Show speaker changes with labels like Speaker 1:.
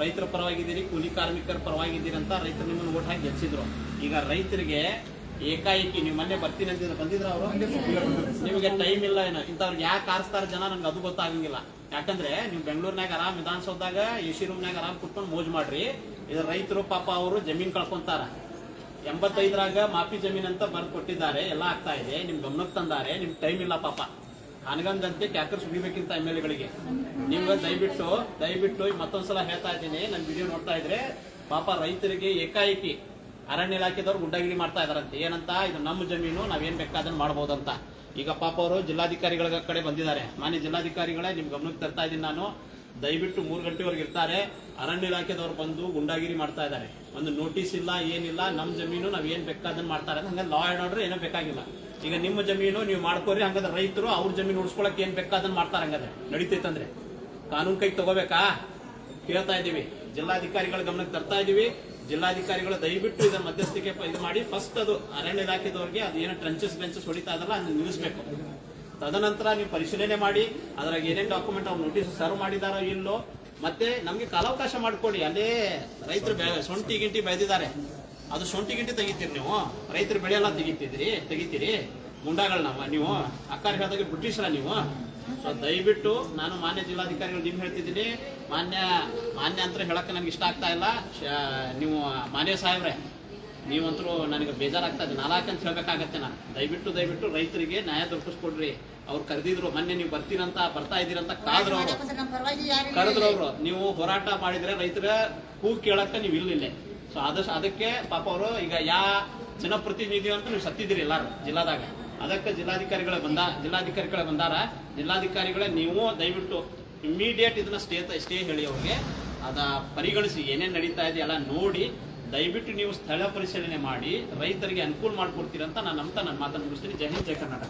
Speaker 1: ರೈತರ ಪರವಾಗಿದ್ದೀರಿ, ಕೂಲಿ ಕಾರ್ಮಿಕರ ಪರವಾಗಿದ್ದೀರಿ ಅಂತ ರೈತರು ನಿಮ್ಮನ್ನು ಓಟ್ ಹಾಕಿ ಗೆಲ್ಸಿದ್ರು. ಈಗ ರೈತರಿಗೆ ಏಕಾಏಕಿ ನೀವು ಮೊನ್ನೆ ಬರ್ತೀನಿ ಅಂತಿದ್ರೆ ಬಂದಿದ್ರ ಅವರು? ನಿಮಗೆ ಟೈಮ್ ಇಲ್ಲ ಏನೋ ಇಂಥವ್ರಿಗೆ ಯಾಕೆ ಆರಿಸ್ತಾರ ಜನ ನಂಗೆ ಅದು ಗೊತ್ತಾಗಂಗಿಲ್ಲ. ಯಾಕಂದ್ರೆ ನೀವು ಬೆಂಗಳೂರಿನಾಗ ಆರಾಮ್ ವಿಧಾನಸೌಧದಾಗ ಎಸಿ ರೂಮ್ನಾಗ ಆರಾಮ್ ಕುತ್ಕೊಂಡು ಮೋಜ್ ಮಾಡ್ರಿ. ಇದು ರೈತರು ಪಾಪ ಅವರು ಜಮೀನ್ ಕಳ್ಕೊಂತಾರ. 85ರಾಗ ಮಾಫಿ ಜಮೀನ್ ಅಂತ ಬರ್ದು ಕೊಟ್ಟಿದ್ದಾರೆ, ಎಲ್ಲ ಆಗ್ತಾ ಇದೆ, ನಿಮ್ ಗಮನಕ್ಕೆ ತಂದಾರೆ, ನಿಮ್ ಟೈಮ್ ಇಲ್ಲ ಪಾಪ. ಅನಗಂದಂತೆ ಕ್ಯಾಕರ್ ಸುಡಿಬೇಕಿಂತ MLA ನೀವು ದಯವಿಟ್ಟು ಮತ್ತೊಂದ್ಸಲ ಹೇಳ್ತಾ ಇದ್ದೀನಿ, ನನ್ನ ವಿಡಿಯೋ ನೋಡ್ತಾ ಇದ್ರೆ ಪಾಪ ರೈತರಿಗೆ ಏಕಾಏಕಿ ಅರಣ್ಯ ಇಲಾಖೆದವ್ರು ಗುಡ್ಡಗಿರಿ ಮಾಡ್ತಾ ಇದಾರಂತೆ. ಏನಂತ, ಇದು ನಮ್ಮ ಜಮೀನು, ನಾವೇನ್ ಬೇಕಾದನ್ನ ಮಾಡಬಹುದಂತ. ಈಗ ಪಾಪ ಅವರು ಜಿಲ್ಲಾಧಿಕಾರಿಗಳ ಕಡೆ ಬಂದಿದ್ದಾರೆ. ಮಾನ್ಯ ಜಿಲ್ಲಾಧಿಕಾರಿಗಳೇ, ನಿಮ್ ಗಮನಕ್ಕೆ ತರ್ತಾ ಇದ್ದೀನಿ ನಾನು, ದಯವಿಟ್ಟು 3 ಗಂಟೆವರೆಗೆ ಇರ್ತಾರೆ. ಅರಣ್ಯ ಇಲಾಖೆದವ್ರು ಬಂದು ಗುಂಡಾಗಿರಿ ಮಾಡ್ತಾ ಇದ್ದಾರೆ. ಒಂದು ನೋಟಿಸ್ ಇಲ್ಲ, ಏನಿಲ್ಲ, ನಮ್ಮ ಜಮೀನು ನಾವ್ ಏನ್ ಬೇಕಾದನ್ನ ಮಾಡ್ತಾರೆ. ಹಂಗ ಲಾ ಅಂಡ್ ಆರ್ಡರ್ ಏನೋ ಬೇಕಾಗಿಲ್ಲ. ಈಗ ನಿಮ್ಮ ಜಮೀನು ನೀವು ಮಾಡ್ಕೋರಿ, ಹಂಗಾದ್ರೆ ರೈತರು ಅವ್ರ ಜಮೀನು ಉಳಿಸ್ಕೊಳಕ್ ಏನ್ ಬೇಕಾದನ್ನ ಮಾಡ್ತಾರೆ. ಹಂಗಾದ್ರೆ ನಡೀತೈತಂದ್ರೆ ಕಾನೂನು ಕೈಗೆ ತಗೋಬೇಕಾ? ಕೇಳ್ತಾ ಇದೀವಿ, ಜಿಲ್ಲಾಧಿಕಾರಿಗಳ ಗಮನಕ್ಕೆ ತರ್ತಾ ಇದೀವಿ. ಜಿಲ್ಲಾಧಿಕಾರಿಗಳು ದಯವಿಟ್ಟು ಇದರ ಮಧ್ಯಸ್ಥಿಕೆ ಇದು ಮಾಡಿ ಫಸ್ಟ್ ಅದು ಅರಣ್ಯ ಇಲಾಖೆದವ್ರಿಗೆ ಅದು ಏನೋ ಟ್ರಂಚಸ್ ಬೆಂಚಸ್ ಹೊಡಿತಾ ಇದಲ್ಲ ಅದನ್ನ ನಿಲ್ಲಿಸಬೇಕು. ತದನಂತರ ನೀವು ಪರಿಶೀಲನೆ ಮಾಡಿ ಅದ್ರಾಗ ಏನೇನು ಡಾಕ್ಯುಮೆಂಟ್ ಅವ್ರು ನೋಟಿಸ್ ಸರ್ವ್ ಮಾಡಿದಾರೋ ಇಲ್ಲೋ, ಮತ್ತೆ ನಮ್ಗೆ ಕಾಲಾವಕಾಶ ಮಾಡ್ಕೊಡಿ. ಅಲ್ಲೇ ರೈತರು ಶುಂಠಿ ಗಿಂಟಿ ಬೆಳೆದಿದ್ದಾರೆ, ಅದು ಶುಂಠಿ ಗಿಂಟಿ ತೆಗಿತೀರಿ ನೀವು, ರೈತರು ಬೆಳೆಯೆಲ್ಲ ತೆಗಿತೀರಿ ಗುಂಡಾಗಳನ್ನ ನೀವು. ಅಕ್ಕಾರ ಹೇಳಿದಾಗ ಬ್ರಿಟಿಷರ ನೀವು. ಸೊ ದಯವಿಟ್ಟು ನಾನು ಮಾನ್ಯ ಜಿಲ್ಲಾಧಿಕಾರಿಗಳು ನಿಮ್ಗೆ ಹೇಳ್ತಿದ್ದೀನಿ, ಮಾನ್ಯ ಅಂತ ಹೇಳಕ್ಕೆ ನನಗೆ ಇಷ್ಟ ಆಗ್ತಾ ಇಲ್ಲ. ನೀವು ಮಾನ್ಯ ಸಾಹೇಬ್ರೆ, ನೀವಂತರೂ ನನಗೆ ಬೇಜಾರಾಗ್ತಾ ಇದೆ, 4 ಅಂತ ಹೇಳ್ಬೇಕಾಗತ್ತೆ. ನಾನು ದಯವಿಟ್ಟು ರೈತರಿಗೆ ನ್ಯಾಯ ದೊರಕಿಸ್ಕೊಡ್ರಿ. ಅವ್ರು ಕರೆದಿದ್ರು, ಮೊನ್ನೆ ನೀವು ಬರ್ತಾ ಇದ್ದೀರಂತ ಕರೆದ್ರವ್ರು. ನೀವು ಹೋರಾಟ ಮಾಡಿದ್ರೆ ರೈತರ ಕೂಗು ಕೇಳಕ್ಕೆ ನೀವು ಇಲ್ಲಿಲ್ಲೇ. ಸೊ ಅದಕ್ಕೆ ಪಾಪ ಅವರು ಈಗ ಜನಪ್ರತಿನಿಧಿ ಅಂತ ನೀವು ಸತ್ತಿದ್ದೀರಿ ಎಲ್ಲಾರು ಜಿಲ್ಲಾದಾಗ. ಅದಕ್ಕೆ ಜಿಲ್ಲಾಧಿಕಾರಿಗಳೇ ಬಂದಾರ. ಜಿಲ್ಲಾಧಿಕಾರಿಗಳೇ ನೀವು ದಯವಿಟ್ಟು ಇಮಿಡಿಯೇಟ್ ಇದನ್ನ ಸ್ಟೇ ಹೇಳಿ ಅವ್ರಿಗೆ. ಅದ ಪರಿಗಣಿಸಿ ಏನೇನು ನಡೀತಾ ಇದೆ ಎಲ್ಲ ನೋಡಿ ದಯವಿಟ್ಟು ನೀವು ಸ್ಥಳ ಪರಿಶೀಲನೆ ಮಾಡಿ ರೈತರಿಗೆ ಅನುಕೂಲ ಮಾಡ್ಕೊಡ್ತೀರಂತ ನಾನು ನನ್ನ ಮಾತನ್ನು ಮುಗಿಸ್ತೀನಿ. ಜೈ ಹಿಂದ್, ಜೈ ಕರ್ನಾಟಕ.